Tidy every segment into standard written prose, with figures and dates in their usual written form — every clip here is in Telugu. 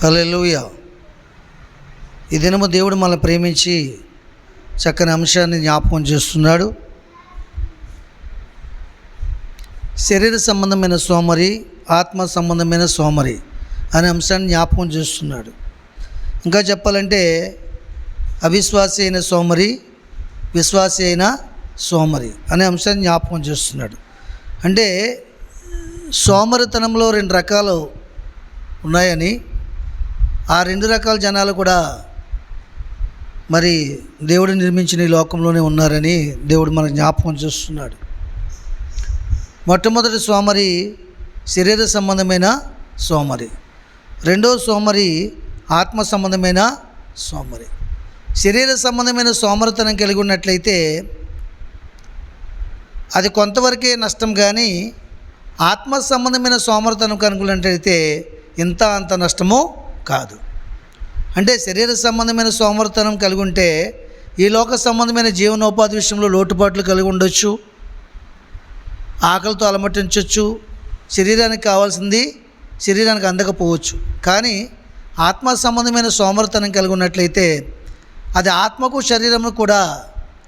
హల్లెలూయా. ఈ దినము దేవుడు మనల్ని ప్రేమించి చక్కని అంశాన్ని జ్ఞాపకం చేస్తున్నాడు. శరీర సంబంధమైన సోమరి, ఆత్మ సంబంధమైన సోమరి అనే అంశాన్ని జ్ఞాపకం చేస్తున్నాడు. ఇంకా చెప్పాలంటే అవిశ్వాసి అయిన సోమరి, విశ్వాసి అయిన సోమరి అనే అంశాన్ని జ్ఞాపకం చేస్తున్నాడు. అంటే సోమరితనంలో 2 రకాలు ఉన్నాయని, ఆ 2 రకాల జనాలు కూడా మరి దేవుడు నిర్మించిన ఈ లోకంలోనే ఉన్నారని దేవుడు మనకు జ్ఞాపకం చేస్తున్నాడు. మొట్టమొదటి సోమరి శరీర సంబంధమైన సోమరి, రెండో సోమరి ఆత్మ సంబంధమైన సోమరి. శరీర సంబంధమైన సోమరితనం కలిగి ఉన్నట్లయితే అది కొంతవరకే నష్టం, కానీ ఆత్మ సంబంధమైన సోమరితనం కనుగొన్నట్లయితే ఇంత అంత నష్టము కాదు. అంటే శరీర సంబంధమైన సోమరితనం కలిగి ఉంటే ఈ లోక సంబంధమైన జీవనోపాధి విషయంలో లోటుపాట్లు కలిగి ఉండొచ్చు, ఆకలితో అలమటించవచ్చు, శరీరానికి కావాల్సింది శరీరానికి అందకపోవచ్చు. కానీ ఆత్మ సంబంధమైన సోమరితనం కలిగి ఉన్నట్లయితే అది ఆత్మకు శరీరము కూడా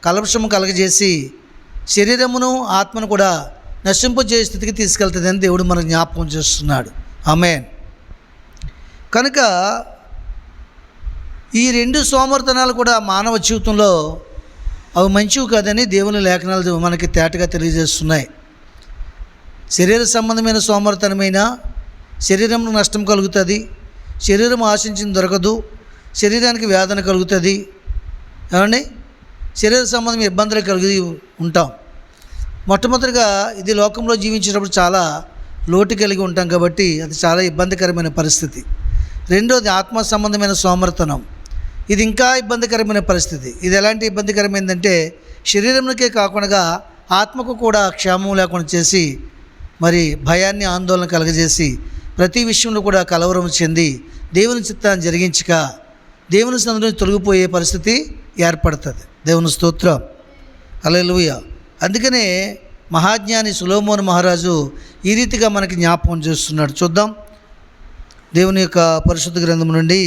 కలవశము కలగజేసి శరీరమును ఆత్మను కూడా నశింపజేసే స్థితికి తీసుకెళ్తుందని దేవుడు మనకు జ్ఞాపకం చేస్తున్నాడు. ఆమేన్. కనుక ఈ 2 సోమరితనాలు కూడా మానవ జీవితంలో అవి మంచివి కాదని దేవుని లేఖనాలు మనకి తేటగా తెలియజేస్తున్నాయి. శరీర సంబంధమైన సోమరితనమైన శరీరంలో నష్టం కలుగుతుంది, శరీరం ఆశించింది దొరకదు, శరీరానికి వేదన కలుగుతుంది, ఏమండి, శరీర సంబంధమైన ఇబ్బందులు కలిగి ఉంటాం. మొట్టమొదటిగా ఇది లోకంలో జీవించేటప్పుడు చాలా లోటు కలిగి ఉంటాం కాబట్టి అది చాలా ఇబ్బందికరమైన పరిస్థితి. రెండోది ఆత్మ సంబంధమైన సోమరితనం, ఇది ఇంకా ఇబ్బందికరమైన పరిస్థితి. ఇది ఎలాంటి ఇబ్బందికరమైందంటే శరీరంకే కాకుండా ఆత్మకు కూడా క్షేమం లేకుండా చేసి మరి భయాన్ని ఆందోళన కలగజేసి ప్రతి విషయంలో కూడా కలవరం చెంది దేవుని చిత్తాన్ని జరిగించక దేవుని సన్నిధిని తొలగిపోయే పరిస్థితి ఏర్పడుతుంది. దేవుని స్తోత్రం. హల్లెలూయా. అందుకనే మహాజ్ఞాని సొలొమోను మహారాజు ఈ రీతిగా మనకి జ్ఞాపకం చేస్తున్నాడు. చూద్దాం దేవుని యొక్క పరిశుద్ధ గ్రంథం నుండి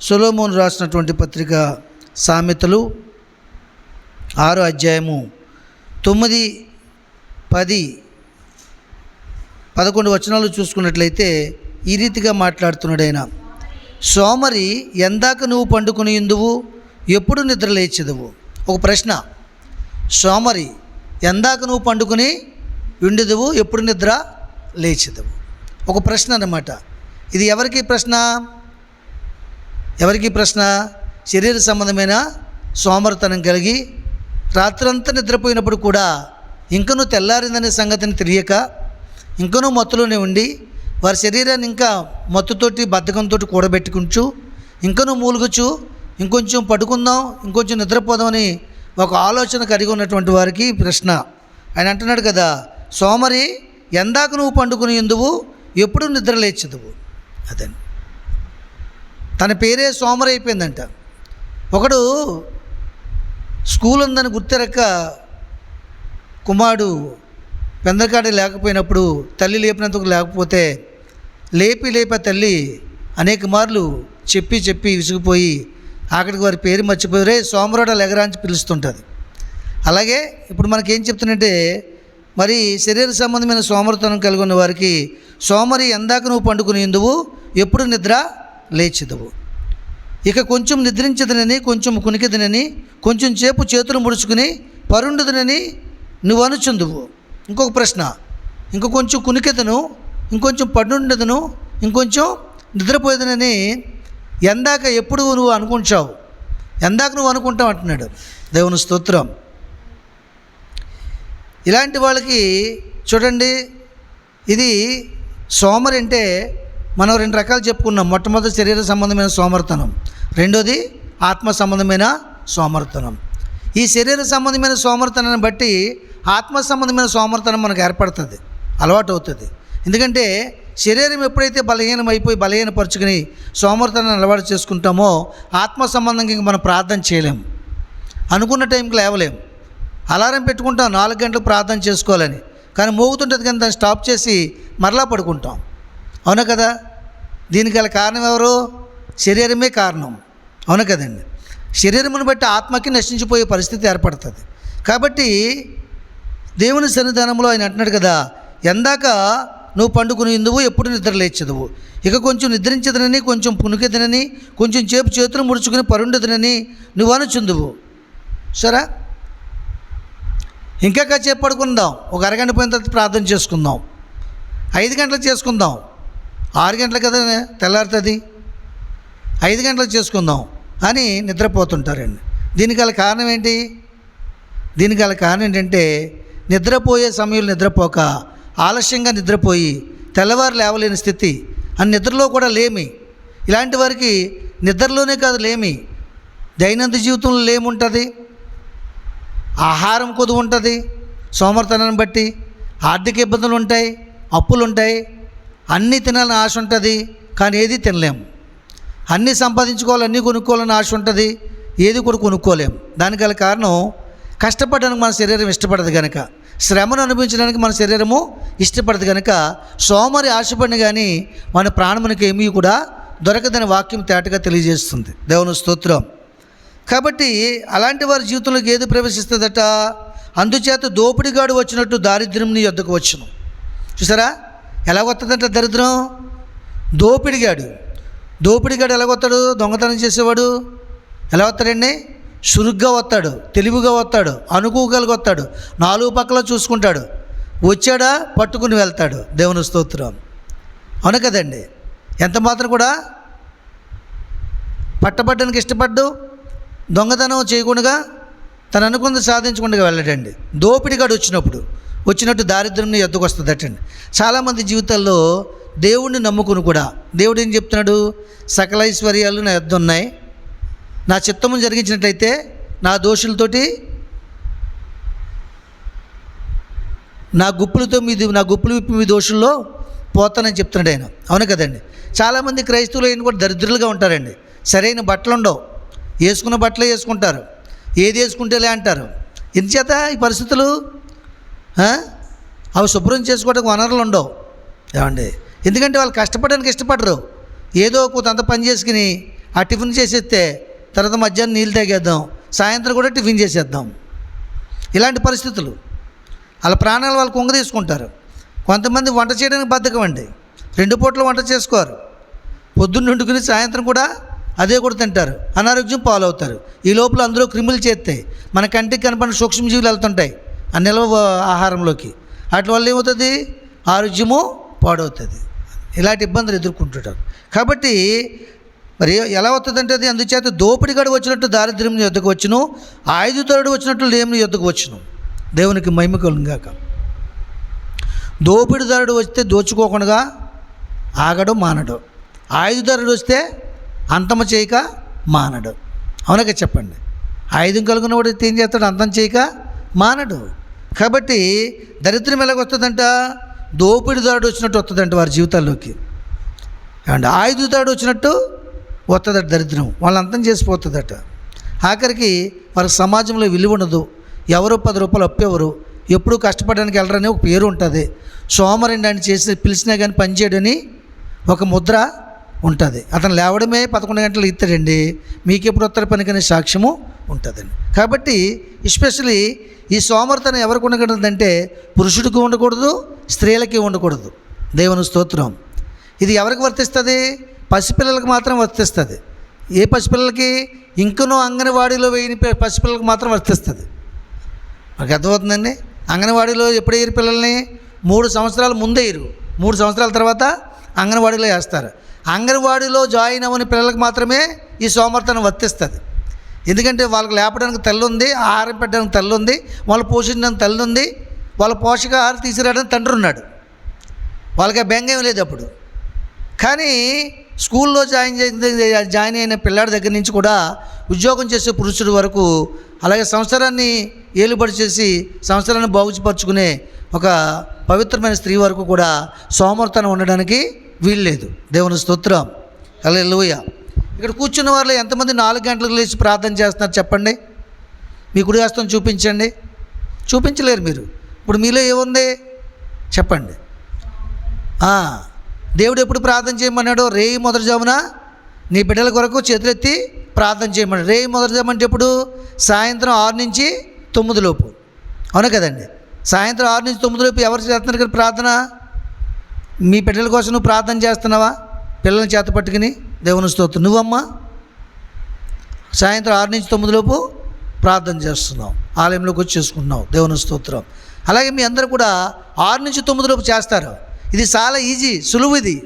సొలొమోను రాసినటువంటి పత్రిక సామెతలు 6వ అధ్యాయము 9, 10, 11 వచనాలు చూసుకున్నట్లయితే ఈ రీతిగా మాట్లాడుతున్నాడు ఆయన. సోమరి ఎందాక నువ్వు పండుకొని ఉందువు, ఎప్పుడు నిద్ర లేచెదవు. ఒక ప్రశ్న. సోమరి ఎందాక నువ్వు పండుకొని ఉండిదువు, ఎప్పుడు నిద్ర లేచెదవు. ఒక ప్రశ్న అన్నమాట. ఇది ఎవరికి ప్రశ్న? ఎవరికి ప్రశ్న? శరీర సంబంధమైన సోమరితనం కలిగి రాత్రంతా నిద్రపోయినప్పుడు కూడా ఇంకనూ తెల్లారిందనే సంగతిని తెలియక ఇంకనూ మత్తులోనే ఉండి వారి శరీరాన్ని ఇంకా మత్తుతోటి బద్ధకంతో కూడబెట్టుకుంటూ ఇంకనూ మూలుగుచు ఇంకొంచెం పడుకుందాం, ఇంకొంచెం నిద్రపోదామని ఒక ఆలోచన కలిగి ఉన్నటువంటి వారికి ప్రశ్న. ఆయన అంటున్నాడు కదా, సోమరి ఎందాక నువ్వు పండుకుని ఎందువు, ఎప్పుడు నిద్ర లేచెదవు. అదండి, తన పేరే సోమరి అయిపోయిందంట. ఒకడు స్కూల్ ఉందని గుర్తెరక్క కుమారుడు పెందకాడ లేకపోయినప్పుడు తల్లి లేపినందుకు లేకపోతే లేపి ఆ తల్లి అనేక మార్లు చెప్పి విసిగిపోయి అక్కడికి వారి పేరు మర్చిపోయి రే సోమరోడ లెగరాంచి పిలుస్తుంటుంది. అలాగే ఇప్పుడు మనకేం చెప్తున్నట్టే మరి శరీర సంబంధమైన సోమరితనం కలిగి ఉన్న వారికి సోమరి ఎందాక నువ్వు పండుకుని ఎందువు, ఎప్పుడు నిద్ర లేచెదవు. ఇక కొంచెం నిద్రించదనని, కొంచెం కునికిదనని, కొంచెం సేపు చేతులు ముడుచుకుని పరుండుదనని నువ్వు అనుచుందువు. ఇంకొక ప్రశ్న. ఇంకో కొంచెం కునికెదను, ఇంకొంచెం పడుండదను, ఇంకొంచెం నిద్రపోయేదనని ఎందాక ఎప్పుడు నువ్వు అనుకుంటావు, ఎందాక నువ్వు అనుకుంటావు అంటున్నాడు. దేవుని స్తోత్రం. ఇలాంటి వాళ్ళకి చూడండి, ఇది సోమరి అంటే మనం 2 రకాలు చెప్పుకున్నాం. మొట్టమొదటి శరీర సంబంధమైన సోమరితనం, రెండోది ఆత్మ సంబంధమైన సోమరితనం. ఈ శరీర సంబంధమైన సోమరితనాన్ని బట్టి ఆత్మ సంబంధమైన సోమరితనం మనకు ఏర్పడుతుంది, అలవాటు అవుతుంది. ఎందుకంటే శరీరం ఎప్పుడైతే బలహీనపరుచుకుని సోమరితనాన్ని అలవాటు చేసుకుంటామో ఆత్మ సంబంధంగా ఇంక మనం ప్రార్థన చేయలేము, అనుకున్న టైంకి లేవలేము. అలారం పెట్టుకుంటాం 4 గంటలకు ప్రార్థన చేసుకోవాలని, కానీ మోగుతుంటుంది కానీ దాన్ని స్టాప్ చేసి మరలా పడుకుంటాం. అవునా కదా? దీనికి గల కారణం ఎవరు? శరీరమే కారణం. అవును కదండి. శరీరమును బట్టి ఆత్మకి నశించిపోయే పరిస్థితి ఏర్పడుతుంది. కాబట్టి దేవుని సన్నిధానంలో ఆయన అంటున్నాడు కదా, ఎందాక నువ్వు పండుకుని ఇందువు, ఎప్పుడు నిద్ర లేచెదవు. ఇక కొంచెం నిద్రించదనని, కొంచెం పునుకెదనని, కొంచెం చేపు చేతులు ముడుచుకుని పరుండదనని నువ్వు అనుచుందువు. సరే, ఇంకా కాసేపు పడుకుందాం, ఒక అరగంట పోయిన తర్వాత ప్రార్థన చేసుకుందాం, 5 గంటలకు చేసుకుందాం, 6 గంటలకు కదా తెల్లారుతుంది, 5 గంటలకు చేసుకుందాం అని నిద్రపోతుంటారండి. దీనికి గల కారణం ఏంటి? దీనికి గల కారణం ఏంటంటే, నిద్రపోయే సమయంలో నిద్రపోక ఆలస్యంగా నిద్రపోయి తెల్లవారు లేవలేని స్థితి, అని నిద్రలో కూడా లేమి. ఇలాంటి వారికి నిద్రలోనే కాదు లేమి, దైనందిన జీవితంలో లేముంటుంది, ఆహారం కొదువు ఉంటుంది, సోమరితనాన్ని బట్టి ఆర్థిక ఇబ్బందులు ఉంటాయి, అప్పులు ఉంటాయి, అన్నీ తినాలని ఆశ ఉంటుంది, కానీ ఏది తినలేము. అన్నీ సంపాదించుకోవాలి, అన్నీ కొనుక్కోవాలని ఆశ ఉంటుంది, ఏది కూడా కొనుక్కోలేము. దానికి గల కారణం, కష్టపడడానికి మన శరీరం ఇష్టపడదు కనుక, శ్రమను అనుభవించడానికి మన శరీరము ఇష్టపడదు కనుక, సోమరి ఆశపడిన కానీ మన ప్రాణమునికి ఏమీ కూడా దొరకదని వాక్యం తేటగా తెలియజేస్తుంది. దేవుని స్తోత్రం. కాబట్టి అలాంటి వారి జీవితంలోకి ఏది ప్రవేశిస్తుందట? అందుచేత దోపిడిగాడు వచ్చినట్టు దారిద్ర్యం నీ యొద్దకు వచ్చును. చూసారా ఎలా వస్తుందంట దరిద్రం? దోపిడిగాడు ఎలా వస్తాడు? దొంగతనం చేసేవాడు ఎలా వస్తాడండి? చురుగ్గా వస్తాడు, తెలివిగా వస్తాడు, అనుకోగలిగి వస్తాడు, 4 పక్కల చూసుకుంటాడు, వచ్చాడా పట్టుకుని వెళ్తాడు. దేవుని స్తోత్రం. అవును కదండి. ఎంత మాత్రం కూడా పట్టబడ్డానికి ఇష్టపడ్డు, దొంగతనం చేయకుండా తను అనుకుంది సాధించకుండా వెళ్ళాడండి. దోపిడిగాడు వచ్చినట్టు దారిద్ర్యం ఎద్దుకు వస్తుందటండి. చాలామంది జీవితాల్లో దేవుడిని నమ్ముకుని కూడా దేవుడు ఏం చెప్తున్నాడు? సకల ఐశ్వర్యాలు నా యొద్ద ఉన్నాయి, నా చిత్తము జరిగించినట్టయితే నా దోషులతోటి నా గుప్పులు విప్పి మీ దోషుల్లో పోతానని చెప్తున్నాడు ఆయన. అవును కదండి. చాలామంది క్రైస్తవులు అయిన కూడా దరిద్రులుగా ఉంటారండి. సరైన బట్టలు ఉండవు, వేసుకున్న బట్టలే వేసుకుంటారు, ఏది వేసుకుంటేలే అంటారు. ఎందుచేత ఈ పరిస్థితులు? అవి శుభ్రం చేసుకోవడానికి వనరులు ఉండవు ఏమండి. ఎందుకంటే వాళ్ళు కష్టపడడానికి ఇష్టపడరు. ఏదో కొంత పని చేసుకుని ఆ టిఫిన్ చేసేస్తే తర్వాత మధ్యాహ్నం నీళ్ళు తాగేద్దాం, సాయంత్రం కూడా టిఫిన్ చేసేద్దాం. ఇలాంటి పరిస్థితులు. వాళ్ళ ప్రాణాలు వాళ్ళు కుంగ తీసుకుంటారు. కొంతమంది వంట చేయడానికి బద్ధకం అండి, 2 పూటలు వంట చేసుకోరు, పొద్దున్న వండుకుని సాయంత్రం కూడా అదే కూడా తింటారు, అనారోగ్యం పాలవుతారు. ఈ లోపల అందులో క్రిములు చేస్తాయి, మన కంటికి కనపడిన సూక్ష్మజీవులు వెళ్తుంటాయి ఆ నిల్వ ఆహారంలోకి. వాటి వల్ల ఏమవుతుంది? ఆరోగ్యము పాడవుతుంది. ఇలాంటి ఇబ్బందులు ఎదుర్కొంటుంటారు. కాబట్టి మరి ఎలా అవుతుందంటే అది, అందుచేత దోపిడిగాడు వచ్చినట్టు దారిద్ర్యం నీ యొద్దకు వచ్చును, ఆయుధదారుడు వచ్చినట్టు లేమి నీ యొద్దకు వచ్చును. దేవునికి మహిమ కలుగుగాక. దోపిడిదారుడు వస్తే దోచుకోకుండా ఆగడు మానడు, ఆయుధదారుడు వస్తే అంతమ చేయక మానడు. అవునక చెప్పండి. ఆయుధం కలుగున్నవాడు ఏం చేస్తాడు? అంతం చేయక మానడు. కాబట్టి దరిద్రం ఎలాగొస్తుందంట? దోపిడిదారుడు వచ్చినట్టు వస్తుందంట వారి జీవితాల్లోకి. అండ్ ఆయుధదారుడు వచ్చినట్టు వస్తుందట దరిద్రం, వాళ్ళు అంతం చేసిపోతుందట. ఆఖరికి వారి సమాజంలో విలువ ఉండదు, ఎవరో 10 రూపాయలు అప్పేవారు, ఎప్పుడూ కష్టపడడానికి వెళ్ళరని ఒక పేరు ఉంటుంది. సోమరండి అని చేసి పిలిచినా కానీ పనిచేయడని ఒక ముద్ర ఉంటుంది. అతను లేవడమే 11 గంటలు ఇస్తాడండి, మీకు ఎప్పుడు వస్తారు పనికనే సాక్ష్యము ఉంటుందండి. కాబట్టి ఎస్పెషలీ ఈ సోమరితనం ఎవరికి ఉండకూడదంటే పురుషుడికి ఉండకూడదు, స్త్రీలకి ఉండకూడదు. దేవుని స్తోత్రం. ఇది ఎవరికి వర్తిస్తుంది? పసిపిల్లలకు మాత్రం వర్తిస్తుంది. ఏ పసిపిల్లలకి? ఇంకనూ అంగన్వాడీలో వేయని పసిపిల్లలకు మాత్రం వర్తిస్తుంది. మనకు అర్థమవుతుందండి. అంగన్వాడీలో ఎప్పుడు వేయరు పిల్లల్ని? 3 సంవత్సరాల ముందే వేయరు, 3 సంవత్సరాల తర్వాత అంగన్వాడీలో వేస్తారు. అంగన్వాడీలో జాయిన్ అవ్వని పిల్లలకు మాత్రమే ఈ సోమరితనం వర్తిస్తుంది. ఎందుకంటే వాళ్ళకి లేపడానికి తల్లి ఉంది, ఆహారం పెట్టడానికి తల్లి ఉంది, వాళ్ళు పోషించడానికి తల్లి ఉంది, వాళ్ళ పోషకాహారం తీసుకురావడానికి తండ్రి ఉన్నాడు. వాళ్ళకి బెంగం లేదు అప్పుడు. కానీ స్కూల్లో జాయిన్ అయిన పిల్లాడి దగ్గర నుంచి కూడా ఉద్యోగం చేసే పురుషుడి వరకు, అలాగే సంవత్సరాన్ని ఏలుబడి చేసి సంవత్సరాన్ని బాగుపరుచుకునే ఒక పవిత్రమైన స్త్రీ వరకు కూడా సోమరితనం ఉండడానికి వీల్లేదు. దేవుని స్తోత్రం. హల్లెలూయా. ఇక్కడ కూర్చున్న వారిలో ఎంతమంది 4 గంటలకు లేచి ప్రార్థన చేస్తున్నారు చెప్పండి? మీ కుడి హస్తం చూపించండి. చూపించలేరు మీరు. ఇప్పుడు మీలో ఏముంది చెప్పండి? దేవుడు ఎప్పుడు ప్రార్థన చేయమన్నాడు? రేయి మొదటి జామున నీ బిడ్డల కొరకు చేతులెత్తి ప్రార్థన చేయమన్నాడు. రేయి మొదటి జాము అంటే ఎప్పుడు? సాయంత్రం 6 నుంచి 9 లోపు. అవునా కదండి? సాయంత్రం 6 నుంచి 9 లోపు ఎవరు చేస్తున్నారు కదా ప్రార్థన? మీ బిడ్డల కోసం నువ్వు ప్రార్థన చేస్తున్నావా? పిల్లల్ని చేత పట్టుకుని దేవుని స్తోత్రం. నువ్వమ్మా సాయంత్రం 6 నుంచి 9 లోపు ప్రార్థన చేస్తున్నావు, ఆలయంలోకి వచ్చి చేసుకుంటున్నావు, దేవుని స్తోత్రం. అలాగే మీ అందరూ కూడా 6 నుంచి 9 లోపు చేస్తారు. ఇది చాలా ఈజీ, సులువు ఇది.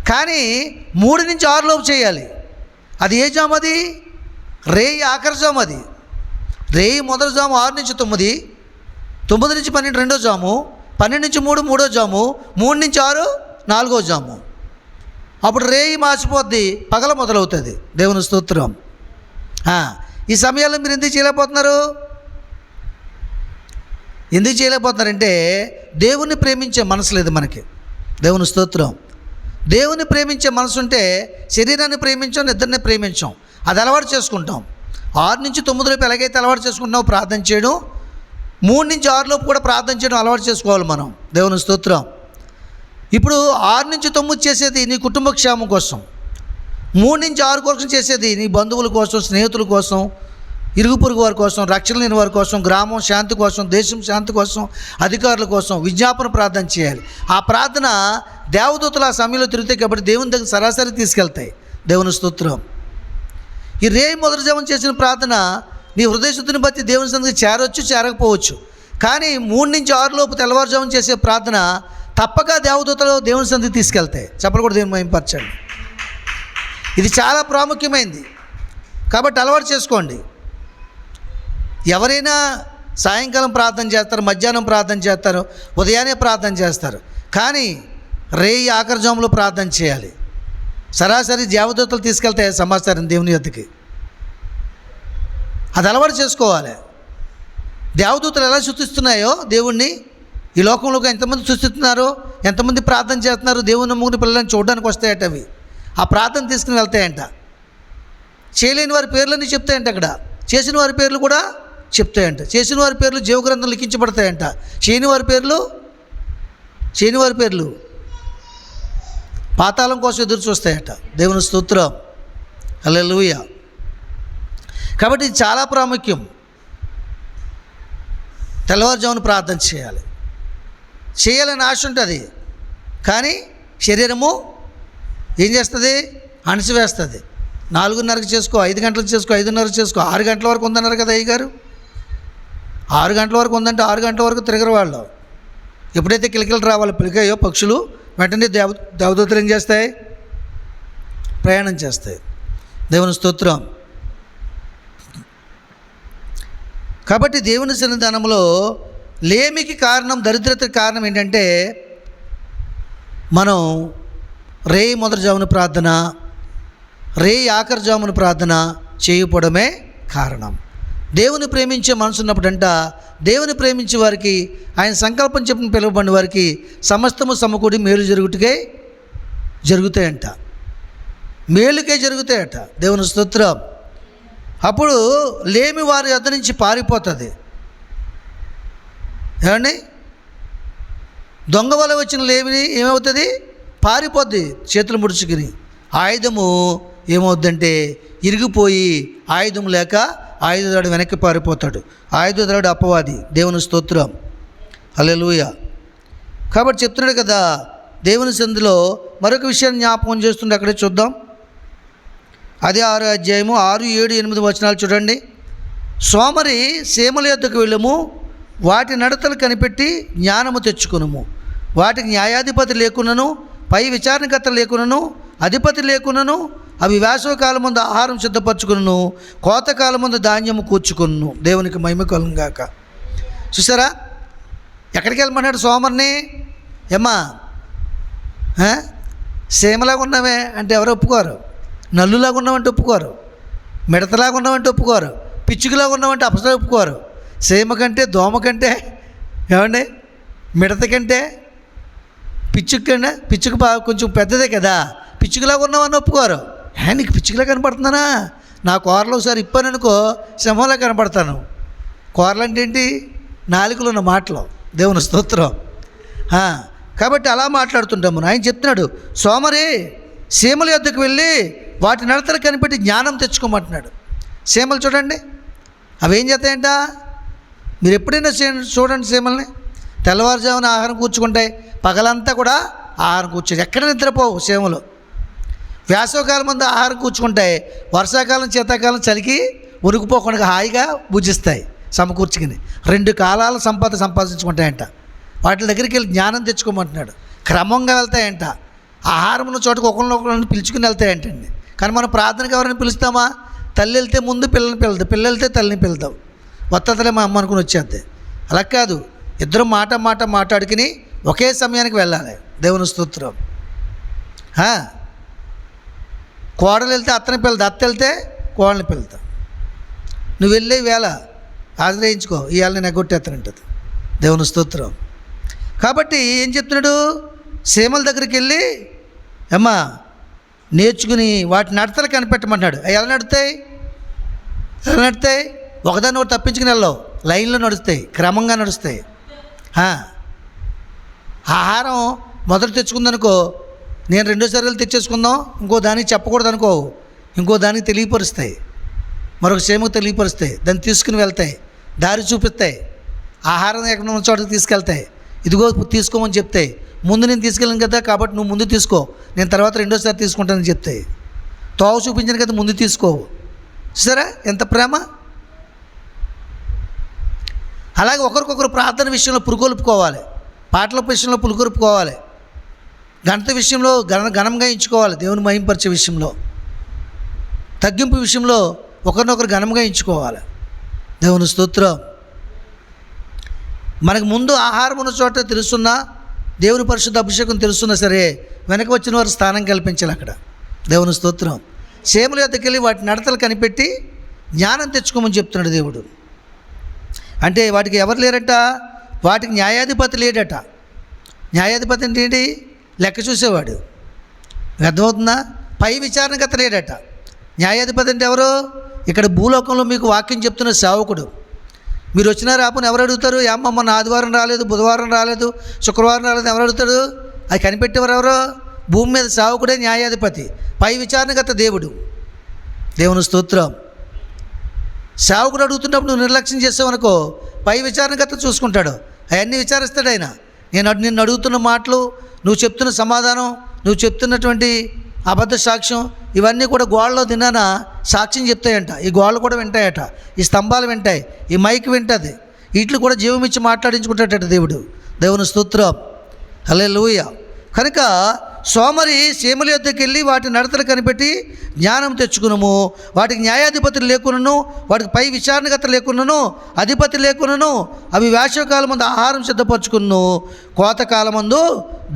కానీ 3 నుంచి 6 లోపు చేయాలి. అది ఏ జాము? అది రేయి ఆఖరి జాము. అది రేయి మొదటి జాము 6 నుంచి 9, 9 నుంచి 12 రెండో జాము, 12 నుంచి 3 మూడో జాము, 3 నుంచి 6 నాలుగో జాము. అప్పుడు రేయి మార్చిపోద్ది, పగల మొదలవుతుంది. దేవుని స్తోత్రం. ఈ సమయాల్లో మీరు ఎందుకు చేయలేకపోతున్నారు? ఎందుకు చేయలేకపోతున్నారంటే దేవుణ్ణి ప్రేమించే మనసు లేదు మనకి. దేవుని స్తోత్రం. దేవుని ప్రేమించే మనసు ఉంటే శరీరాన్ని ప్రేమించాం, నిద్రని ప్రేమించాం. అది అలవాటు చేసుకుంటాం. 6 నుంచి 9 లోపు ఎలాగైతే అలవాటు చేసుకుంటున్నావు ప్రార్థన చేయడం, 3 నుంచి 6 లోపు కూడా ప్రార్థన చేయడం అలవాటు చేసుకోవాలి మనం. దేవుని స్తోత్రం. ఇప్పుడు 6 నుంచి 9 చేసేది నీ కుటుంబ క్షేమం కోసం, 3 నుంచి 6 కోసం చేసేది నీ బంధువుల కోసం, స్నేహితుల కోసం, ఇరుగు పొరుగు వారి కోసం, రక్షణ లేని వారి కోసం, గ్రామం శాంతి కోసం, దేశం శాంతి కోసం, అధికారుల కోసం విజ్ఞాపన ప్రార్థన చేయాలి. ఆ ప్రార్థన దేవదూతలు ఆ సమయంలో తిరుగుతాయి కాబట్టి దేవుని దగ్గర సరాసరి తీసుకెళ్తాయి. దేవుని స్తోత్రం. ఈ రేయి మొదటి జామున చేసిన ప్రార్థన నీ హృదయశుద్ధిని బట్టి దేవుని సన్నిధికి చేరవచ్చు, చేరకపోవచ్చు. కానీ 3 నుంచి 6 లోపు తెల్లవారుజామున చేసే ప్రార్థన తప్పక దేవదూతలు దేవుని సన్నిధికి తీసుకెళ్తాయి. చెప్పలు కూడా దేవుని మహిమపరచండి. ఇది చాలా ప్రాముఖ్యమైనది కాబట్టి అలవాటు చేసుకోండి. ఎవరైనా సాయంకాలం ప్రార్థన చేస్తారు, మధ్యాహ్నం ప్రార్థన చేస్తారు, ఉదయాన్నే ప్రార్థన చేస్తారు. కానీ రేయి ఆఖరి జాములో ప్రార్థన చేయాలి. సరాసరి దేవదూతలు తీసుకెళ్తాయి సమాచారం దేవుని యొద్దకి. అది అలవాటు చేసుకోవాలి. దేవదూతలు ఎలా స్తుతిస్తున్నాయో దేవుణ్ణి ఈ లోకంలోకి ఎంతమంది స్తుతిస్తున్నారో, ఎంతమంది ప్రార్థన చేస్తున్నారు, దేవుని నమ్ముకుని పిల్లలని చూడడానికి వస్తాయట. అవి ఆ ప్రార్థన తీసుకుని వెళ్తాయంట. చేయలేని వారి పేర్లన్నీ చెప్తాయంట. అక్కడ చేసిన వారి పేర్లు కూడా చెప్తాయంట. చేసిన వారి పేర్లు జీవగ్రంథం లిఖించబడతాయంట. చేయని వారి పేర్లు పాతాళం కోసం ఎదురు చూస్తాయట. దేవుని స్తోత్రం. హల్లెలూయా. కాబట్టి ఇది చాలా ప్రాముఖ్యం. తెల్లవారుజామున ప్రార్థన చేయాలని ఆశ ఉంటుంది. కానీ శరీరము ఏం చేస్తుంది? అణిచివేస్తుంది. 4:30కి చేసుకో, 5 గంటలకు చేసుకో, 5:30కి చేసుకో. 6 గంటల వరకు ఉందన్నారు కదా అయ్యగారు. 6 గంటల వరకు ఉందంటే 6 గంటల వరకు తిరగరు వాళ్ళు. ఎప్పుడైతే కిలకిలు రావాలో పిలికాయో పక్షులు, వెంటనే దేవదూతలు ఏం చేస్తాయి? ప్రయాణం చేస్తాయి. దేవుని స్తోత్రం. కాబట్టి దేవుని సన్నిధానంలో లేమికి కారణం, దరిద్రతకి కారణం ఏంటంటే మనం రేయి మొదటి జామున ప్రార్థన, రేయి ఆఖరి జామున ప్రార్థన చేయకపోవడమే కారణం. దేవుని ప్రేమించే మనసు ఉన్నప్పుడంట, దేవుని ప్రేమించే వారికి, ఆయన సంకల్పం చెప్పిన పిలువబడిన వారికి సమస్తము సమకూడి మేలు జరుగుతాయంట. మేలుకే జరుగుతాయట. దేవుని స్తోత్రం. అప్పుడు లేమి వారి వద్ద నుంచి పారిపోతుంది. ఏమండి? దొంగ వల్ల వచ్చిన లేమిని ఏమవుతుంది? పారిపోద్ది చేతులు ముడుచుకుని. ఆయుధము ఏమవుద్దంటే ఇరిగిపోయి ఆయుధం లేక ఆయుధదాడు వెనక్కి పారిపోతాడు. ఆయుధదాడు అపవాది. దేవుని స్తోత్రం. హల్లెలూయా. కాబట్టి చెప్తున్నాడు కదా దేవుని సంధిలో మరొక విషయాన్ని జ్ఞాపకం చేస్తుండే. అక్కడే చూద్దాం. అదే 6వ అధ్యాయము 6, 7, 8 వచనాలు చూడండి. సోమరి సీమల యొద్దకు వెళ్ళము, వాటి నడతలు కనిపెట్టి జ్ఞానము తెచ్చుకునుము. వాటికి న్యాయాధిపతి లేకున్నను, పై విచారణకర్త లేకున్నను, అధిపతి లేకున్నను, అవి వేసవకాలం ముందు ఆహారం సిద్ధపరచుకును, కోతకాలం ముందు ధాన్యము కూర్చుకును. దేవునికి మహిమ కలుగును గాక. చూసారా ఎక్కడికి వెళ్ళమన్నాడు సోమరిని? ఏమ్మా సీమలాగా ఉన్నామే అంటే ఎవరు ఒప్పుకోరు. నల్లులాగా ఉన్నామంటే ఒప్పుకోరు. మిడతలాగా ఉన్నామంటే ఒప్పుకోరు. పిచ్చుకలాగా ఉన్నామంటే అసలు ఒప్పుకోరు. సీమ కంటే, దోమ కంటే, ఏమండి, మిడత కంటే, పిచ్చుక కొంచెం పెద్దదే కదా, పిచ్చుకలాగా ఉన్నామని ఒప్పుకోరు. నీకు పిచ్చుకలా కనపడుతున్నానా? నా కూరలో ఒకసారి ఇప్పాను అనుకో సింహంలా కనపడతాను. కూరలు అంటే ఏంటి? నాలుకలు ఉన్న మాటలు. దేవుని స్తోత్రం. కాబట్టి అలా మాట్లాడుతుంటాము. ఆయన చెప్తున్నాడు, సోమరి సీమల యొద్దకు వెళ్ళి వాటి నడతలు కనిపెట్టి జ్ఞానం తెచ్చుకోమంటున్నాడు. సీమలు చూడండి, అవి ఏం చేస్తాయంట? మీరు ఎప్పుడైనా చూడండి సీమల్ని. తెల్లవారుజామున ఆహారం కూర్చుకుంటాయి, పగలంతా కూడా ఆహారం కూర్చోదు, ఎక్కడ నిద్రపోవు సీమలు. వేసవకాలం ముందు ఆహారం కూర్చుకుంటాయి, వర్షాకాలం శీతాకాలం చలికి ఉనికిపోకుండా హాయిగా భుజిస్తాయి సమకూర్చుకుని. 2 కాలాల సంపద సంపాదించుకుంటాయంట. వాటి దగ్గరికి వెళ్ళి జ్ఞానం తెచ్చుకోమంటున్నాడు. క్రమంగా వెళ్తాయంట. ఆహారం ఉన్న చోటకు ఒకరినొకరిని పిలుచుకుని వెళ్తాయంటండి. కానీ మనం ప్రార్థనకి ఎవరైనా పిలుస్తామా? తల్లి వెళ్తే ముందు పిల్లల్ని పిలుద్దాం, పిల్లలు వెళ్తే తల్లిని పిలుద్దాం. వత్తతలే మా అమ్మ అనుకుని వచ్చేద్ది. అలా కాదు, ఇద్దరు మాట మాట్లాడుకుని ఒకే సమయానికి వెళ్ళాలి. దేవుని స్తోత్రం. కోడలు వెళ్తే అత్తని పిలుద్దాం, అత్త వెళ్తే కోడల్ని పిలుద్దాం. నువ్వు వెళ్ళే వేళ ఆశ్రయించుకో, ఇవాళ నేను ఎగ్గొట్టేస్తానంటది. దేవుని స్తోత్రం. కాబట్టి ఏం చెప్తున్నాడు? సీమల దగ్గరికి వెళ్ళి అమ్మా నేర్చుకుని వాటి నడతలు కనిపెట్టమంటున్నాడు. ఎలా నడుస్తాయి? ఒకదాన్ని ఒకటి తప్పించుకుని వెళ్ళవు, లైన్లో నడుస్తాయి, క్రమంగా నడుస్తాయి. ఆహారం మొదట తెచ్చుకుందనుకో, నేను 2 సార్లు తెచ్చేసుకుందాం, ఇంకో దానికి చెప్పకూడదు అనుకో, ఇంకో దానికి తెలియపరుస్తాయి, మరొక సీమకు తెలియపరుస్తాయి, దాన్ని తీసుకుని వెళ్తాయి, దారి చూపిస్తాయి, ఆహారం ఎక్కడ ఉన్న చోటకి తీసుకెళ్తాయి. ఇదిగో తీసుకోమని చెప్తాయి. ముందు నేను తీసుకెళ్ళాను కదా, కాబట్టి నువ్వు ముందు తీసుకో, నేను తర్వాత 2వ సారి తీసుకుంటానని చెప్తాయి. తోవ చూపించాను కదా, ముందు తీసుకోవు. సరే, ఎంత ప్రేమ! అలాగే ఒకరికొకరు ప్రార్థన విషయంలో పురుకొల్పుకోవాలి, పాటల విషయంలో పురుకొల్పుకోవాలి, గణత విషయంలో ఘనంగా ఎంచుకోవాలి, దేవుని మహింపరిచే విషయంలో, తగ్గింపు విషయంలో ఒకరినొకరు ఘనంగా ఎంచుకోవాలి. దేవుని స్తోత్రం. మనకు ముందు ఆహారం ఉన్న చోట తెలుస్తున్నా, దేవుని పరిశుద్ధ అభిషేకం తెలుస్తున్నా సరే, వెనక వచ్చిన వారు స్థానం కల్పించాలి అక్కడ. దేవుని స్తోత్రం. సీమల యొద్దకు వెళ్ళి వాటి నడతలు కనిపెట్టి జ్ఞానం తెచ్చుకోమని చెప్తున్నాడు దేవుడు. అంటే వాటికి ఎవరు లేరట? వాటికి న్యాయాధిపతి లేడట. న్యాయాధిపతి అంటే ఏంటి? లెక్క చూసేవాడు. అర్థమవుతుందా? పై విచారణకర్త లేడట. న్యాయాధిపతి అంటే ఎవరు? ఇక్కడ భూలోకంలో మీకు వాక్యం చెప్తున్న సేవకుడు. మీరు వచ్చినా రాపని ఎవరు అడుగుతారు? అమ్మ మొన్న ఆదివారం రాలేదు, బుధవారం రాలేదు, శుక్రవారం రాలేదు, ఎవరు అడుగుతాడు? అది కనిపెట్టేవారు ఎవరో? భూమి మీద సేవకుడే న్యాయాధిపతి, పై విచారణకర్త దేవుడు. దేవుని స్తోత్రం. సేవకుడు అడుగుతున్నప్పుడు నువ్వు నిర్లక్ష్యం చేసావనుకో, పై విచారణకర్త చూసుకుంటాడు, అవన్నీ విచారిస్తాడు ఆయన. నిన్ను అడుగుతున్న మాటలు, నువ్వు చెప్తున్న సమాధానం, నువ్వు చెప్తున్నటువంటి అబద్ధ సాక్ష్యం, ఇవన్నీ కూడా గోడలో తిన్నాన సాక్ష్యం చెప్తాయంట. ఈ గోడలు కూడా వింటాయట, ఈ స్తంభాలు వింటాయి, ఈ మైక్ వింటుంది, వీటిని కూడా జీవం ఇచ్చి మాట్లాడించుకుంటాడట దేవుడు. దేవుని స్తోత్రం. హల్లెలూయా. కనుక సోమరి సీమల యొద్దకు వెళ్ళి వాటి నడతలు కనిపెట్టి జ్ఞానం తెచ్చుకున్నాము. వాటికి న్యాయాధిపతులు లేకున్నాను, వాటికి పై విచారణకర్త లేకున్నాను, అధిపతి లేకున్నాను. అవి వేసవకాలం ముందు ఆహారం సిద్ధపరచుకున్నాను, కోతకాలం ముందు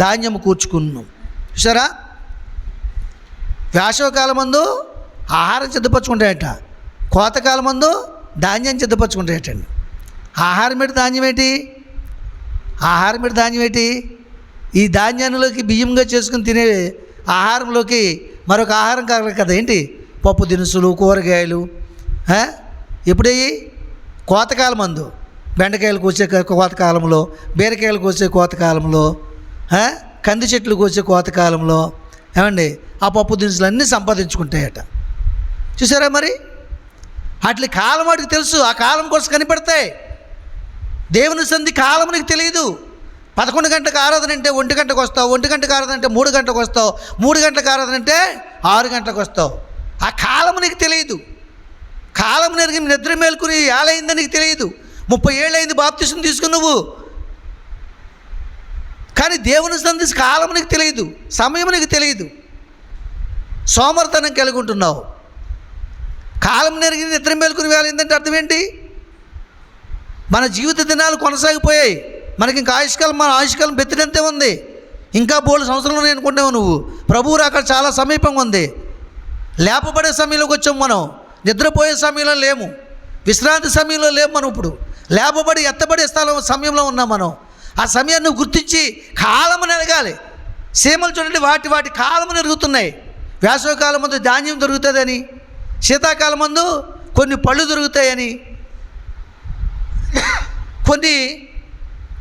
ధాన్యము కూర్చుకున్నాను. చూసారా? వేసవకాలం ముందు ఆహారం సిద్ధపరచుకుంటాయట, కోతకాలం ముందు ధాన్యం సిద్ధపరచుకుంటాయటండి. ఆహారం ఏంటి, ధాన్యం ఏంటి? ఆహారం ఏంటి, ధాన్యం ఏంటి? ఈ ధాన్యాలలోకి బియ్యంగా చేసుకుని తినే ఆహారంలోకి మరొక ఆహారం కావాలి కదా ఏంటి? పప్పు దినుసులు, కూరగాయలు. ఎప్పుడయ్యి? కోతకాలం మందు. బెండకాయలు కోసే కోతకాలంలో, బీరకాయలు కోసే కోతకాలంలో, కంది చెట్లు కోసే కోతకాలంలో ఏమండి ఆ పప్పు దినుసులు అన్నీ సంపాదించుకుంటాయట. చూసారా? మరి వాటి కాలం వాటికి తెలుసు, ఆ కాలం కోసం కనిపెడతాయి. దేవుని సంధి కాలం నీకు తెలియదు. 11 గంటలకు ఆరాధన అంటే 1 గంటకు వస్తావు, 1 గంటకు ఆరాధన అంటే 3 గంటలకు వస్తావు, 3 గంటలకు ఆరాధన అంటే 6 గంటలకు వస్తావు. ఆ కాలం నీకు తెలియదు. కాలం నెరిగి నిద్ర మేల్కొని ఏళ్ళయిందని నీకు తెలియదు. 30 ఏళ్ళు అయింది బాప్తిసం తీసుకుని నువ్వు, కానీ దేవుని సంధి కాలం నీకు తెలియదు, సమయం నీకు తెలియదు. సోమరితనం కలిగి ఉంటున్నావు. కాలం నెరిగి నిద్ర మేల్కొని వేళయిందంటే అర్థం ఏంటి? మన జీవిత దినాలు కొనసాగిపోయాయి. మనకి ఇంకా మన ఆయుష్కాలం బెత్తినంతే ఉంది. ఇంకా బోల్డ్ సంవత్సరంలో అనుకుంటావు నువ్వు. ప్రభువు అక్కడ చాలా సమీపంగా ఉంది. లేపబడే సమయంలోకి వచ్చాం మనం, నిద్రపోయే సమయంలో లేము, విశ్రాంతి సమయంలో లేము మనం. ఇప్పుడు లేపబడి ఎత్తబడే సమయంలో ఉన్నాం మనం. ఆ సమయాన్ని గుర్తించి కాలము నెరగాలి. సీమలు చూడండి, వాటి కాలము నెరుగుతున్నాయి. వేసవికాలం ముందు ధాన్యం దొరుకుతుందని, శీతాకాలం ముందు కొన్ని పళ్ళు దొరుకుతాయని, కొన్ని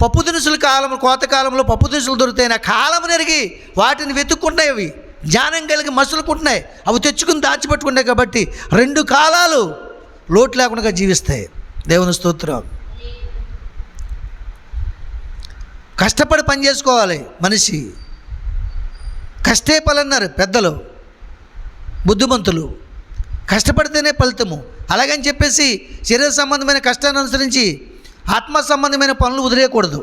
పప్పు దినుసుల కాలం, కోత కాలంలో పప్పు దినుసులు దొరుకుతాయి. ఆ కాలం నెరిగి వాటిని వెతుక్కుంటాయి. అవి జ్ఞానం కలిగి మసులుకుంటున్నాయి. అవి తెచ్చుకుని దాచిపెట్టుకుంటాయి. కాబట్టి 2 కాలాలు లోటు లేకుండా జీవిస్తాయి. దేవుని స్తోత్రం. కష్టపడి పని చేసుకోవాలి మనిషి. కష్టే ఫలన్నారు పెద్దలు, బుద్ధిమంతులు. కష్టపడితేనే ఫలితము. అలాగని చెప్పేసి శరీర సంబంధమైన కష్టాన్ని అనుసరించి ఆత్మ సంబంధమైన పనులు వదిలేయకూడదు.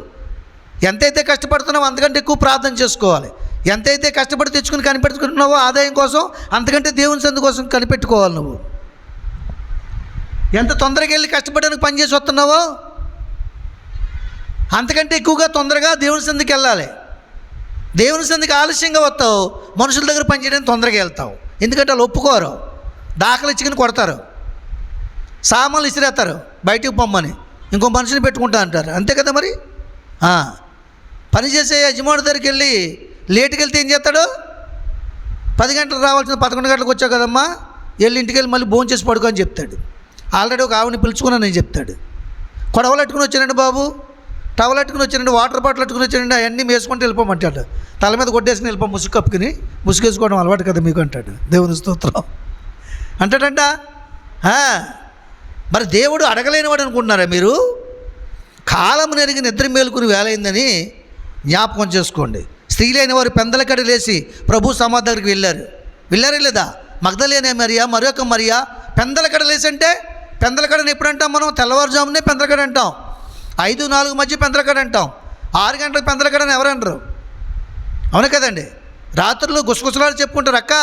ఎంతైతే కష్టపడుతున్నావో అంతకంటే ఎక్కువ ప్రార్థన చేసుకోవాలి. ఎంతైతే కష్టపడి తెచ్చుకుని కనిపెట్టుకుంటున్నావో ఆదాయం కోసం, అంతకంటే దేవుని సందు కోసం కనిపెట్టుకోవాలి. నువ్వు ఎంత తొందరగా వెళ్ళి కష్టపడడానికి పని చేసి వస్తున్నావో అంతకంటే ఎక్కువగా తొందరగా దేవుని సందికి వెళ్ళాలి. దేవుని సందికి ఆలస్యంగా వస్తావు, మనుషుల దగ్గర పని చేయడానికి తొందరగా వెళ్తావు. ఎందుకంటే వాళ్ళు ఒప్పుకోరు, దాఖలు ఇచ్చుకుని కొడతారు, సామాన్లు ఇసిరేస్తారు, బయటికి పొమ్మని ఇంకో మనిషిని పెట్టుకుంటా అంటారు. అంతే కదా మరి. పని చేసే యజమాని దగ్గరికి వెళ్ళి లేటుకి వెళ్తే ఏం చేస్తాడు? 10 గంటలకు రావాల్సిన 11 గంటలకు వచ్చావు కదమ్మా, వెళ్ళి ఇంటికి వెళ్ళి మళ్ళీ భోజనం చేసి పడుకో అని చెప్తాడు. ఆల్రెడీ ఒక ఆవిని పిలుచుకున్నాను అని చెప్తాడు. కొడవలు అట్టుకుని వచ్చానండి బాబు, టవల్ అట్టుకుని వచ్చానండి, వాటర్ బాటిల్ అట్టుకుని వచ్చానండి, అవన్నీ వేసుకుంటూ వెళ్ళిపోమంటాడు. తల మీద కొట్టేసుకుని వెళ్ళిపో, ముసుగు కప్పుకుని. ముసుగేసుకోవడం అలవాటు కదా మీకు అంటాడు. దేవుని స్తోత్రం అంటాడంట. మరి దేవుడు అడగలేనివాడు అనుకుంటున్నారా మీరు? కాలం నెరిగి నిద్ర మేలుకుని వేలైందని జ్ఞాపకం చేసుకోండి. స్త్రీలైన వారు పెందలకడ లేచి ప్రభు సమాధి దగ్గరికి వెళ్ళారే లేదా? మగ్దలేనే మరియా, మరొక మరియా పెందలకడ లేచి అంటే, పెందలకడని ఎప్పుడు అంటాం మనం? తెల్లవారుజామునే పెందలకడ అంటాం, 5-4 మధ్య పెందలకడ అంటాం. 6 గంటలకు పెందలకడని ఎవరంటారు? అవును కదండి. రాత్రులు గుసగుసలాడు చెప్పుకుంటారు, అక్క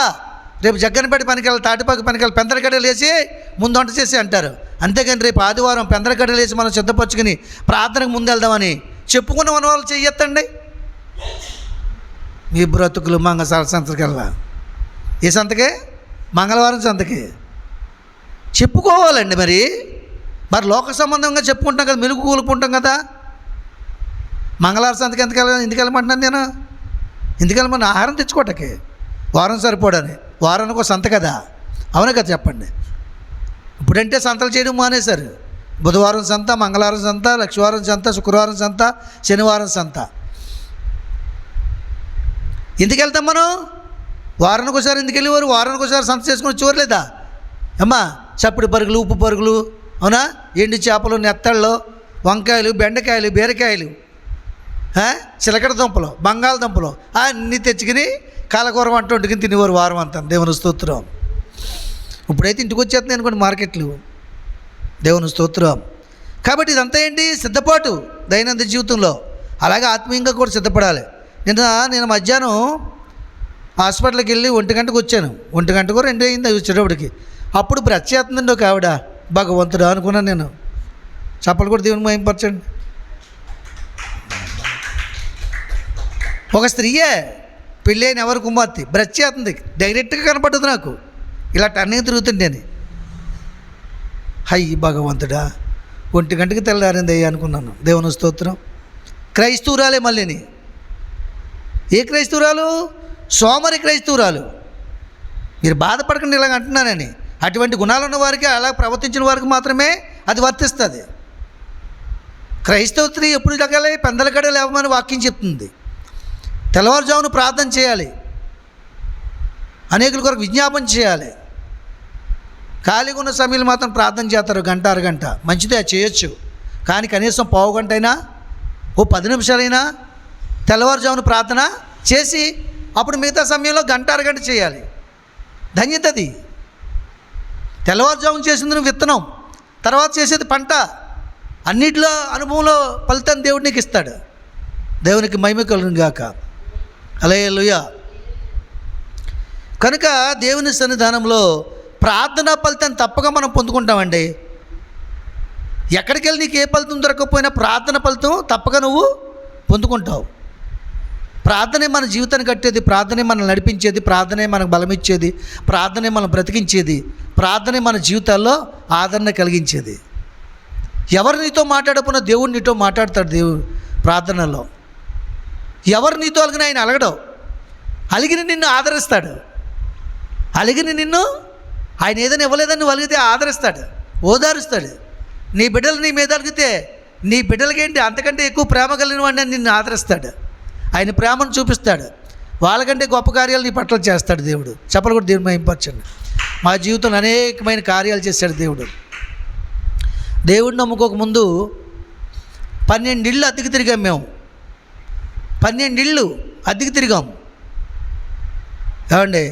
రేపు జగ్గనపేట పనికెళ్ళి, తాటిపాక పనికెళ్ళి పెందలకడ లేచి ముందు వంట చేసి అంటారు. అంతేగాని రేపు ఆదివారం పెందలకడ లేచి మనం సిద్ధపరచుకుని ప్రార్థనకు ముందు వెళ్దామని చెప్పుకున్న మన వాళ్ళు చెయ్యొద్దండి. మీ బ్రతుకులు మంగళవారం సంతకెళ్ళా. ఏ సంతకే? మంగళవారం సంతకే చెప్పుకోవాలండి. మరి లోక సంబంధంగా చెప్పుకుంటాం కదా, మెలుగు కూలుకుంటాం కదా. మంగళవారం సంతకి ఎందుకు వెళ్ళమంటున్నాను నేను? ఎందుకు వెళ్ళమని? ఆహారం తెచ్చుకోవటానికి, వారం సరిపోడని. వారానికి ఒక సంత కదా, అవునా కదా చెప్పండి. ఇప్పుడంటే సంతలు చేయడం మానేశారు. బుధవారం సంత, మంగళవారం సంత, లక్షవారం సంత, శుక్రవారం సంత, శనివారం సంత. ఎందుకు వెళ్తాం మనం? వారానికి ఒకసారి ఎందుకు వెళ్ళేవారు? వారానికి ఒకసారి సంత చేసుకుని వచ్చేవారు లేదా అమ్మా? చప్పుడు పరుగులు, ఉప్పు పరుగులు, అవునా, ఎండు చేపలు, నెత్తళ్ళు, వంకాయలు, బెండకాయలు, బీరకాయలు, చిలకడ దుంపలు, బంగాళదుంపలు అన్నీ తెచ్చుకుని కాలకూర వంట వండుకుని తినేవారు వారం అంతా. దేవుని స్తోత్రం. ఇప్పుడైతే ఇంటికి వచ్చేస్తున్నాయి అనుకోండి మార్కెట్లు. దేవుని స్తోత్రం. కాబట్టి ఇదంతా ఏంటి? సిద్ధపాటు దైనందిన జీవితంలో. అలాగే ఆత్మీయంగా కూడా సిద్ధపడాలి. నేను మధ్యాహ్నం హాస్పిటల్కి వెళ్ళి 1 గంటకు వచ్చాను. 1 గంటకు 2 అయింది వచ్చేటప్పటికి. అప్పుడు బ్రష్ చేస్తుందండి ఒక ఆవిడ. భగవంతుడు అనుకున్నాను నేను. చప్పలు కూడా దేవుని మహిమపరచండి. ఒక స్త్రీయే, పెళ్ళి అయిన ఎవరు కుమార్తె, బ్రష్ చేస్తుంది. డైరెక్ట్గా కనపడుతుంది నాకు, ఇలా టర్నింగ్ తిరుగుతుంటేనే. హయ్యి భగవంతుడా, 1 గంటకి తెల్లారింది అయ్యా అనుకున్నాను. దేవుని స్తోత్రం. క్రైస్తవురాలే మళ్ళీని. ఏ క్రైస్తవురాలు? సోమరి క్రైస్తవురాలు. మీరు బాధపడకండి ఇలాగ అంటున్నానని. అటువంటి గుణాలు ఉన్న వారికి, అలా ప్రవర్తించిన వారికి మాత్రమే అది వర్తిస్తుంది. క్రైస్తవ స్త్రీ ఎప్పుడు లగాలి? పెందలకడ లేవమని వాక్యం చెప్తుంది. తెల్లవారుజామున ప్రార్థన చేయాలి, అనేకుల కొరకు విజ్ఞాపన చేయాలి. ఖాళీగా ఉన్న సమయంలో మాత్రం ప్రార్థన చేస్తారు, 1 2 గంట. మంచిదే, చేయొచ్చు. కానీ కనీసం పావు గంట అయినా, ఓ 10 నిమిషాలైనా తెల్లవారుజామున ప్రార్థన చేసి అప్పుడు మిగతా సమయంలో 1 2 గంట చేయాలి. ధన్యత అది. తెల్లవారుజామున చేసింది విత్తనం, తర్వాత చేసేది పంట. అన్నిటిలో అనుభవంలో ఫలితాన్ని దేవుడు నీకు ఇస్తాడు. దేవునికి మహిమ కలుగును గాక. హల్లెలూయా. కనుక దేవుని సన్నిధానంలో ప్రార్థనా ఫలితాన్ని తప్పక మనం పొందుకుంటామండి. ఎక్కడికి వెళ్ళి నీకు ఏ ఫలితం దొరకకపోయినా ప్రార్థన ఫలితం తప్పక నువ్వు పొందుకుంటావు. ప్రార్థనే మన జీవితాన్ని కట్టేది, ప్రార్థనే మనల్ని నడిపించేది, ప్రార్థనే మనకు బలమిచ్చేది, ప్రార్థనే మనం బ్రతికించేది, ప్రార్థనే మన జీవితాల్లో ఆదరణ కలిగించేది. ఎవరు నీతో మాట్లాడకపోయినా దేవుడు నీతో మాట్లాడతాడు. దేవుడు ప్రార్థనలో ఎవరు నీతో అలిగిన ఆయన అలగడు. అలిగిన నిన్ను ఆదరిస్తాడు. అలిగిన నిన్ను ఆయన ఏదైనా ఇవ్వలేదని నువ్వు అలిగితే ఆదరిస్తాడు, ఓదారుస్తాడు. నీ బిడ్డలు నీ మీద అలిగితే నీ బిడ్డలకేంటి అంతకంటే ఎక్కువ ప్రేమ కలిగిన వాడిని నిన్ను ఆదరిస్తాడు, ఆయన ప్రేమను చూపిస్తాడు, వాళ్ళకంటే గొప్ప కార్యాలు నీ పట్ల చేస్తాడు దేవుడు. చెప్పలు కూడా దేవుని మహింపరచండి. మా జీవితంలో అనేకమైన కార్యాలు చేశాడు దేవుడు. దేవుడిని నమ్ముకోక ముందు 12 ఇళ్ళు అద్దెకి తిరిగాం మేము. 12 ఇళ్ళు అద్దెకి తిరిగాం. ఏమండి,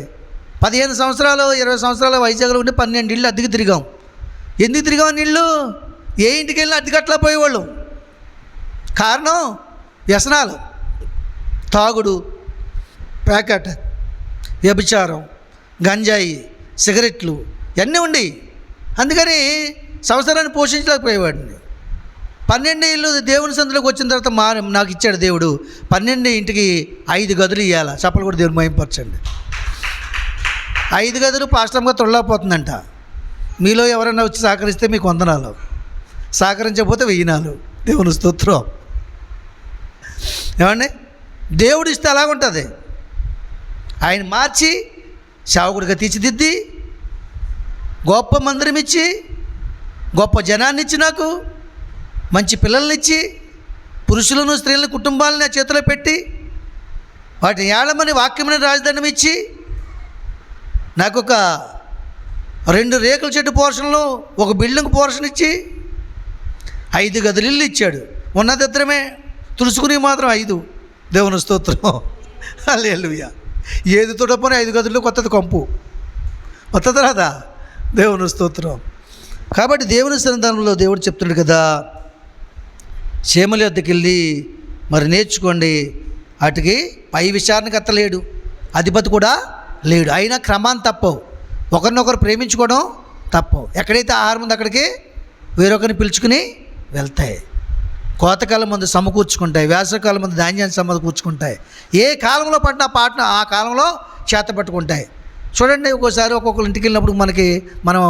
15 సంవత్సరాలు 20 సంవత్సరాలు వైజాగ్లో ఉండి 12 ఇళ్ళు అద్దెకి తిరిగాం. ఎందుకు తిరిగాం? నీళ్ళు ఏ ఇంటికి వెళ్ళినా అద్దెకట్లా పోయేవాళ్ళు. కారణం వ్యసనాలు, తాగుడు, ప్యాకెట్, వ్యభిచారం, గంజాయి, సిగరెట్లు ఇవన్నీ ఉండి అందుకని సంవత్సరాన్ని పోషించలేకపోయేవాడిని. 12 ఇళ్ళు దేవుని సందులోకి వచ్చిన తర్వాత నాకు ఇచ్చాడు దేవుడు 12 ఇంటికి 5 గదులు ఇవ్వాలి. చెప్పలు కూడా దేవుని మహింపరచండి. 5 గదులు పాస్టమ్గా తొలలేకపోతుందంట. మీలో ఎవరైనా వచ్చి సహకరిస్తే మీకు వందనాలు, సహకరించకపోతే వెయ్యినాలు. దేవుని స్తోత్రం. ఏమండి, దేవుడు ఇస్తే అలాగుంటుంది. ఆయన మార్చి సేవకుడిగా తీర్చిదిద్ది గొప్ప మందిరం ఇచ్చి గొప్ప జనాన్ని ఇచ్చి నాకు మంచి పిల్లల్నిచ్చి పురుషులను స్త్రీలను కుటుంబాలను నా చేతిలో పెట్టి వాటిని ఏడమని వాక్యమని రాజదండం ఇచ్చి నాకు ఒక 2 రేకుల చెట్టు పోర్షన్లో ఒక బిల్డింగ్ పోర్షన్ ఇచ్చి 5 గదులు ఇల్లు ఇచ్చాడు. ఉన్నదిద్దరమే, తుడుచుకుని మాత్రం 5. దేవుని స్తోత్రం. హల్లెలూయా. ఏది తోడపోయినా 5 గదుల్లో కొత్తది కంపు వస్తుంది రాదా? దేవుని స్తోత్రం. కాబట్టి దేవుని సన్నిధానంలో దేవుడు చెప్తున్నాడు కదా, చేమల వద్దకు వెళ్ళి మరి నేర్చుకోండి. వాటికి పై విచారణకర్త లేడు, అధిపతి కూడా లేడు, అయినా క్రమాన్ని తప్పవు. ఒకరినొకరు ప్రేమించుకోవడం తప్పవు. ఎక్కడైతే ఆహారం ఉందో అక్కడికి వేరొకరిని పిలుచుకుని వెళ్తాయి. కోతకాలం మందు సమకూర్చుకుంటాయి, వేసవకాలం మందు ధాన్యాన్ని సమకూర్చుకుంటాయి. ఏ కాలంలో పడిన పాటను ఆ కాలంలో చేత పట్టుకుంటాయి. చూడండి, ఒక్కోసారి ఒక్కొక్కరు ఇంటికి వెళ్ళినప్పుడు మనం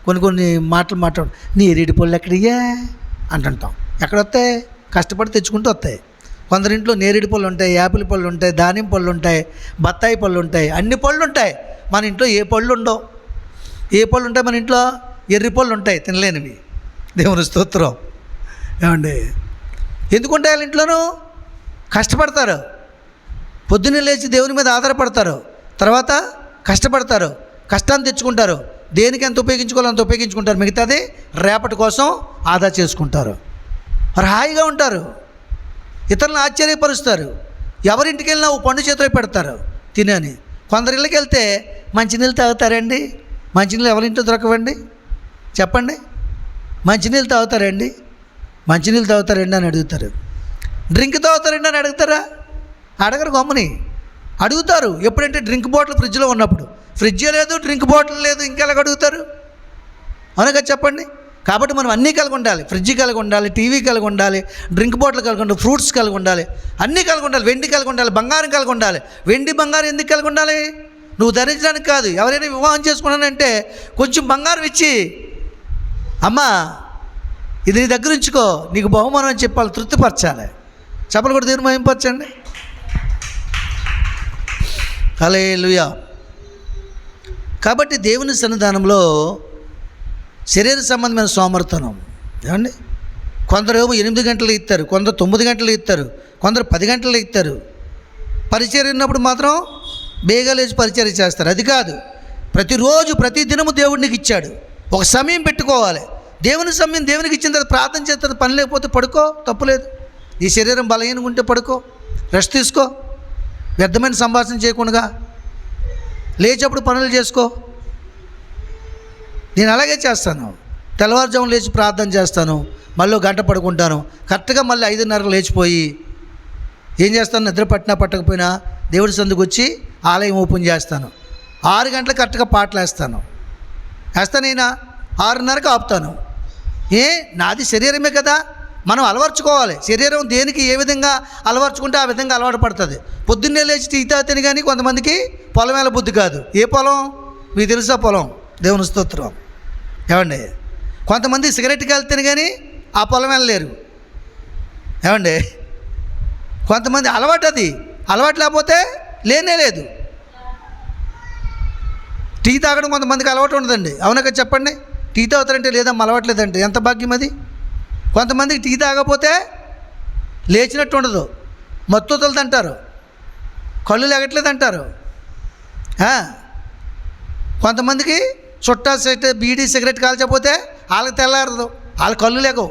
కొన్ని మాటలు మాట్లాడు, నేరేడు పళ్ళు ఎక్కడియా అంటుంటాం. ఎక్కడొస్తాయి? కష్టపడి తెచ్చుకుంటూ వస్తాయి. కొందరింట్లో నేరేడు పళ్ళు ఉంటాయి, యాపిల్ పళ్ళు ఉంటాయి, దానిమ్మ పళ్ళు ఉంటాయి, బత్తాయి పళ్ళు ఉంటాయి, అన్ని పళ్ళు ఉంటాయి. మన ఇంట్లో ఏ పళ్ళు ఉండవు. ఏ పళ్ళు ఉంటాయి మన ఇంట్లో? ఎర్రి పళ్ళు ఉంటాయి, తినలేనివి. దేవుని స్తోత్రం. ఏమండి, ఎందుకుంటాయి వాళ్ళ ఇంట్లోనూ? కష్టపడతారు, పొద్దున్నే లేచి దేవుని మీద ఆధారపడతారు, తర్వాత కష్టపడతారు, కష్టాన్ని తెచ్చుకుంటారు. దేనికి ఎంత ఉపయోగించుకోవాలో అంత ఉపయోగించుకుంటారు, మిగతాది రేపటి కోసం ఆదా చేసుకుంటారు. మరి హాయిగా ఉంటారు, ఇతరులను ఆశ్చర్యపరుస్తారు. ఎవరింటికి వెళ్ళినా ఓ పండు చేతిలో పెడతారు తినని. కొందరి ఇళ్ళకి వెళ్తే మంచినీళ్ళు తాగుతారండి. మంచినీళ్ళు ఎవరింట్లో దొరకవండి? చెప్పండి. మంచినీళ్ళు తాగుతారండి? మంచినీళ్ళు తాగుతారండి అని అడుగుతారు. డ్రింక్ తాగుతారండి అని అడుగుతారా? అడగరు, గమ్ముని అడుగుతారు. ఎప్పుడంటే డ్రింక్ బాటిల్ ఫ్రిడ్జ్లో ఉన్నప్పుడు. ఫ్రిడ్జ్ లేదు, డ్రింక్ బాటిల్ లేదు, ఇంకెలాగ అడుగుతారు? అవునగా చెప్పండి. కాబట్టి మనం అన్నీ కలిగి ఉండాలి. ఫ్రిడ్జ్ కలిగి ఉండాలి, టీవీ కలిగి ఉండాలి, డ్రింక్ బాటిల్ కలిగి ఉండాలి, ఫ్రూట్స్ కలిగి ఉండాలి, అన్నీ కలిగి ఉండాలి. వెండి కలిగి ఉండాలి, బంగారం కలిగి ఉండాలి. వెండి బంగారం ఎందుకు కలిగి ఉండాలి? నువ్వు ధరించడానికి కాదు. ఎవరైనా వివాహం చేసుకున్నానంటే కొంచెం బంగారం ఇచ్చి, అమ్మా ఇది నీ దగ్గర ఉంచుకో, నీకు బహుమానం అని చెప్పాలి, తృప్తిపరచాలి. చెప్పలు కూడా దేవుని మహింపరచండి. హల్లెలూయా. కాబట్టి దేవుని సన్నిధానంలో శరీర సంబంధమైన సోమరితనం. ఏమండి, కొందరు 8 గంటలు ఇస్తారు, కొందరు 9 గంటలు ఇస్తారు, కొందరు 10 గంటలు ఇస్తారు. పరిచర్య ఉన్నప్పుడు మాత్రం బేగా లేచి పరిచర్య చేస్తారు. అది కాదు, ప్రతిరోజు ప్రతి దినము దేవుడు నీకు ఇచ్చాడు. ఒక సమయం పెట్టుకోవాలి. దేవుని సమయం దేవునికి ఇచ్చిన తర్వాత ప్రార్థన చేస్తారు. పని లేకపోతే పడుకో, తప్పులేదు. ఈ శరీరం బలహీనంగా ఉంటే పడుకో, రెస్ట్ తీసుకో, వ్యర్థమైన సంభాషణ చేయకుండా లేచేప్పుడు పనులు చేసుకో. నేను అలాగే చేస్తాను. తెల్లవారుజామున లేచి ప్రార్థన చేస్తాను, మళ్ళీ గంట పడుకుంటాను. కరెక్ట్గా మళ్ళీ 5:30 లేచిపోయి ఏం చేస్తాను? నిద్ర పట్టినా పట్టకపోయినా దేవుడి సందుకు వచ్చి ఆలయం ఓపెన్ చేస్తాను. 6 గంటలకు కరెక్ట్గా పాటలు వేస్తానైనా 6:30కి ఆపుతాను. నాది శరీరమే కదా, మనం అలవర్చుకోవాలి. శరీరం దేనికి ఏ విధంగా అలవర్చుకుంటే ఆ విధంగా అలవాటు పడుతుంది. పొద్దున్నే లేచి టీ తాగితేనే కానీ కొంతమందికి పొలం వేళ బుద్ధి కాదు. ఏ పొలం మీకు తెలుసా? పొలం. దేవుని స్తోత్రం. ఏమండి, కొంతమంది సిగరెట్కి వెళ్తేనే కానీ ఆ పొలం వెళ్ళలేరు. ఏమండి, కొంతమంది అలవాటు, అది అలవాటు లేకపోతే లేనే లేదు. టీ తాగడం కొంతమందికి అలవాటు ఉండదండి. అవునక చెప్పండి. టీ తాగుతారంటే లేదమ్మా అలవాట్లేదంటే ఎంత భాగ్యం అది. కొంతమందికి టీ తాగకపోతే లేచినట్టు ఉండదు, మత్తుతలది అంటారు, కళ్ళు లేగట్లేదు అంటారు. కొంతమందికి చుట్టా బీడీ సిగరెట్ కాల్చకపోతే వాళ్ళకి తెల్లారదు, వాళ్ళ కళ్ళు లేకవు,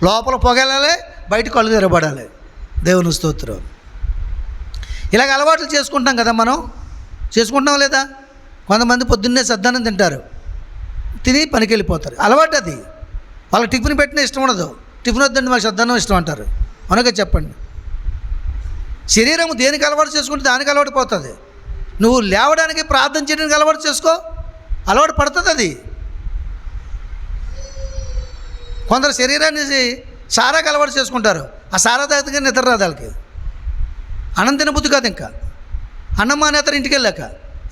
లోపల పొగెళ్ళాలి, బయట కళ్ళు తెరబడాలి. దేవుని స్తోత్రం. ఇలాగ అలవాట్లు చేసుకుంటాం కదా, మనం చేసుకుంటాం లేదా? కొంతమంది పొద్దున్నే సద్దన్నం తింటారు, తిని పనికి వెళ్ళిపోతారు, అలవాటు అది. వాళ్ళకి టిఫిన్ పెట్టినా ఇష్టం ఉండదు, టిఫిన్ వద్దండి మాకు సద్దన్నం ఇష్టం అంటారు. అవునగా చెప్పండి. శరీరం దేనికి అలవాటు చేసుకుంటే దానికి అలవాటు పోతుంది. నువ్వు లేవడానికి ప్రార్థన చేయడానికి అలవాటు చేసుకో, అలవాటు పడుతుంది అది. కొందరు శరీరాన్ని సారాకి అలవాటు చేసుకుంటారు, ఆ సారా తాగితే నిద్ర రాదు వాళ్ళకి, అన్నం తినబుద్ధి కాదు. ఇంకా అన్నం మానేతారు ఇంటికి వెళ్ళాక,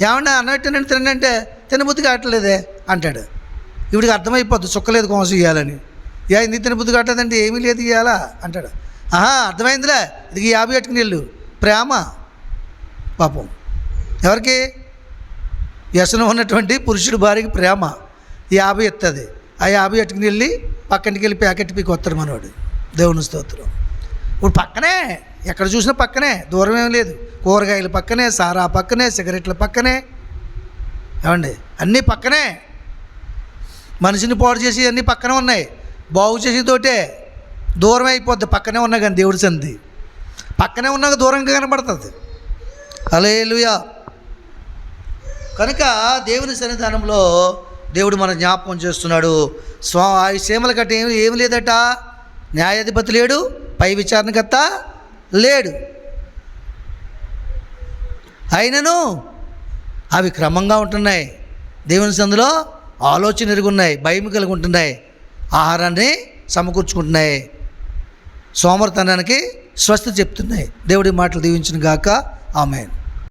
ఏమన్నా అన్నం తినండి తినండి అంటే తినబుద్ధి కావట్లేదే అంటాడు. ఇవిడికి అర్థమైపోద్ది చుక్కలేదు కోసం ఇవ్వాలని. ఎందుకు తినబుద్ధి కావట్లేదంటే ఏమీ లేదు ఇవ్వాలా అంటాడు. అర్థమైందిలే, ఇది 50 ఎట్టుకుని వెళ్ళు. ప్రేమ పాపం ఎవరికి? వ్యసనం ఉన్నటువంటి పురుషుడు భార్యకి ప్రేమ 50 ఎత్తది. ఆ 50 ఎట్టుకుని వెళ్ళి పక్కింటికి వెళ్ళి ప్యాకెట్ పీకి వస్తాడు మనవాడు. దేవుని స్తోత్రం. ఇప్పుడు పక్కనే, ఎక్కడ చూసినా పక్కనే, దూరం ఏం లేదు. కూరగాయలు పక్కనే, సారా పక్కనే, సిగరెట్ల పక్కనే, ఏమండి అన్నీ పక్కనే. మనిషిని పాడు చేసి అన్నీ పక్కనే ఉన్నాయి, బాగు చేసి తోటే దూరం అయిపోద్ది. పక్కనే ఉన్నా కానీ దేవుడి సన్నిధి పక్కనే ఉన్నాక దూరంగా కనబడుతుంది. హల్లెలూయా. కనుక దేవుని సన్నిధానంలో దేవుడు మన జ్ఞాపకం చేస్తున్నాడు. సీమల కట్ట ఏమి లేదట, న్యాయాధిపతి లేడు, పై విచారణకర్త లేడు, అయినను అవి క్రమంగా ఉంటున్నాయి. దేవుని సందులో ఆలోచన ఎరుగున్నాయి, భయం కలిగి ఉంటున్నాయి, ఆహారాన్ని సమకూర్చుకుంటున్నాయి, సోమరితనానికి స్వస్తి చెప్తున్నాయి. దేవుడి మాటలు దీవించును గాక. ఆమేన్.